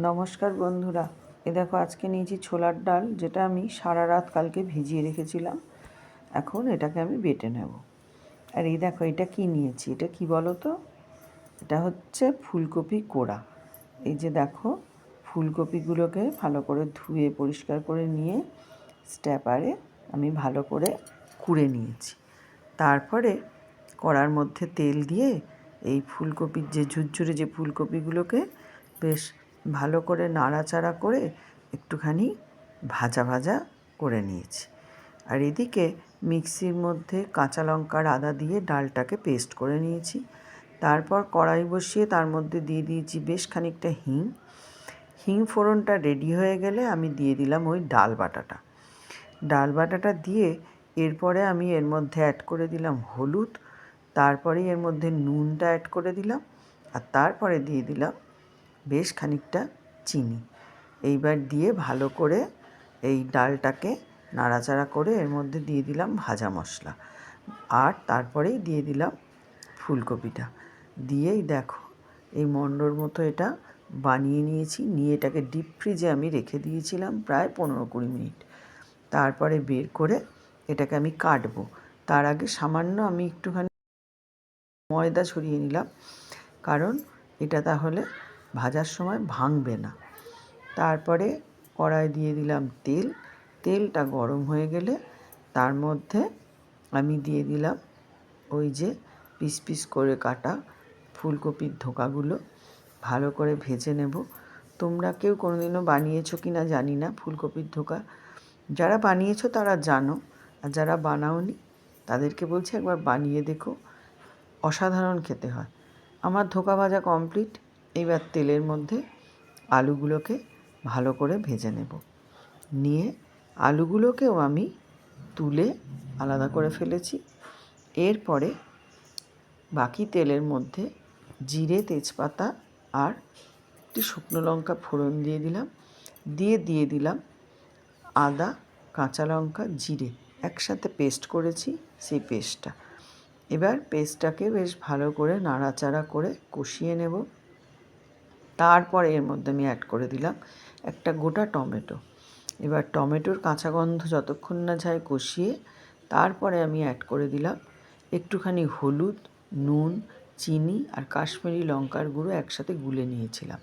নমস্কার বন্ধুরা, দেখো আজকে নিয়েছি ছোলার ডাল, যেটা আমি সারা রাত কালকে ভিজিয়ে রেখেছিলাম। এখন এটাকে আমি বেটে নেব। আর এই দেখো এটা কি নিয়েছি, এটা কি বলো তো? এটা হচ্ছে ফুলকপি কোড়া। এই যে দেখো, ফুলকপিগুলোকে ভালো করে ধুয়ে পরিষ্কার করে নিয়ে স্ট্যাপারে আমি ভালো করে কুড়ে নিয়েছি। তারপরে কড়ার মধ্যে তেল দিয়ে এই ফুলকপির যে ঝুরঝুরে যে ফুলকপিগুলোকে বেশ ভালো করে নাড়াচাড়া করে একটুখানি ভাজা ভাজা করে নিয়েছি। আর এদিকে মিক্সির মধ্যে কাঁচা লঙ্কা আর আদা দিয়ে ডালটাকে পেস্ট করে নিয়েছি। তারপর কড়াই বসিয়ে তার মধ্যে দিয়ে দিয়েছি বেশ খানিকটা হিং ফোড়নটা রেডি হয়ে গেলে আমি দিয়ে দিলাম ওই ডাল বাটাটা দিয়ে এরপরে আমি এর মধ্যে অ্যাড করে দিলাম হলুদ, তারপরে এর মধ্যে নুনটা অ্যাড করে দিলাম, আর তারপরে দিয়ে দিলাম বেশ খানিকটা চিনি। এইবার দিয়ে ভালো করে এই ডালটাকে নাড়াচাড়া করে এর মধ্যে দিয়ে দিলাম ভাজা মশলা, আর তারপরেই দিয়ে দিলাম ফুলকপিটা। দিয়েই দেখো এই মণ্ডর মতো এটা বানিয়ে নিয়েছি। নিয়ে এটাকে ডিপ ফ্রিজে আমি রেখে দিয়েছিলাম প্রায় 15-20 মিনিট। তারপরে বের করে এটাকে আমি কাটবো। তার আগে সামান্য আমি একটুখানি ময়দা ছড়িয়ে নিলাম, কারণ এটা তাহলে ভাজার সময় ভাঙবে না। তারপরে কড়াই দিয়ে দিলাম তেলটা গরম হয়ে গেলে তার মধ্যে আমি দিয়ে দিলাম ওই যে পিস পিস করে কাটা ফুলকপির ধোকাগুলো। ভালো করে ভেজে নেব। তোমরা কেউ কোনোদিনও বানিয়েছো কি না জানি না ফুলকপির ধোকা। যারা বানিয়েছো তারা জানো, আর যারা বানাওনি তাদেরকে বলছি একবার বানিয়ে দেখো, অসাধারণ খেতে হয়। আমার ধোকা ভাজা কমপ্লিট। এইবার তেলের মধ্যে আলুগুলোকে ভালো করে ভেজে নেব। নিয়ে আলুগুলোকেও আমি তুলে আলাদা করে ফেলেছি। এরপরে বাকি তেলের মধ্যে জিরে, তেজপাতা আর একটি শুকনো লঙ্কা ফোড়ন দিয়ে দিলাম। দিয়ে দিলাম আদা, কাঁচা লঙ্কা, জিরে একসাথে পেস্ট করেছি, সেই পেস্টটা। এবার পেস্টটাকে বেশ ভালো করে নাড়াচাড়া করে কষিয়ে নেব। তারপরে এর মধ্যে আমি অ্যাড করে দিলাম একটা গোটা টমেটো। এবার টমেটোর কাঁচা গন্ধ যতক্ষণ না যায় কষিয়ে তারপরে আমি অ্যাড করে দিলাম একটুখানি হলুদ, নুন, চিনি আর কাশ্মীরি লঙ্কার গুঁড়ো একসাথে গুলে নিয়েছিলাম,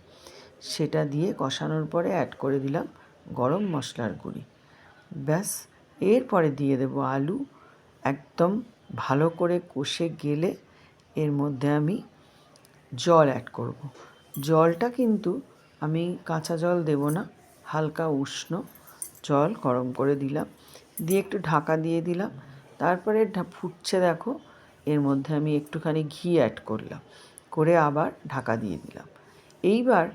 সেটা দিয়ে কষানোর পরে অ্যাড করে দিলাম গরম মশলার গুঁড়ি। ব্যাস, এরপরে দিয়ে দেবো আলু। একদম ভালো করে কষে গেলে এর মধ্যে আমি জল অ্যাড করব। জলটা কিন্তু আমি কাঁচা জল দেব না, হালকা উষ্ণ জল গরম করে দিলাম, দিয়ে একটু ঢাকা দিয়ে দিলাম। তারপরে ফুটছে দেখো, এর মধ্যে আমি একটুখানি ঘি অ্যাড করলাম, করে আবার ঢাকা দিয়ে দিলাম। এইবার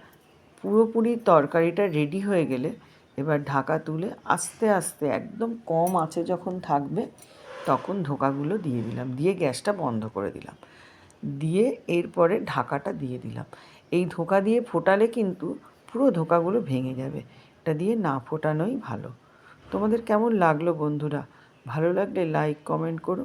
পুরোপুরি তরকারিটা রেডি হয়ে গেলে এবার ঢাকা তুলে আস্তে আস্তে একদম কম আঁচে যখন থাকবে তখন ধোকাগুলো দিয়ে দিলাম, দিয়ে গ্যাসটা বন্ধ করে দিলাম। দিয়ে এরপরে ঢাকাটা দিয়ে দিলাম। এই ধোকা দিয়ে ফোটালে কিন্তু পুরো ধোকাগুলো ভেঙে যাবে, এটা দিয়ে না ফোটানোই ভালো। তোমাদের কেমন লাগলো বন্ধুরা? ভালো লাগলে লাইক কমেন্ট করো।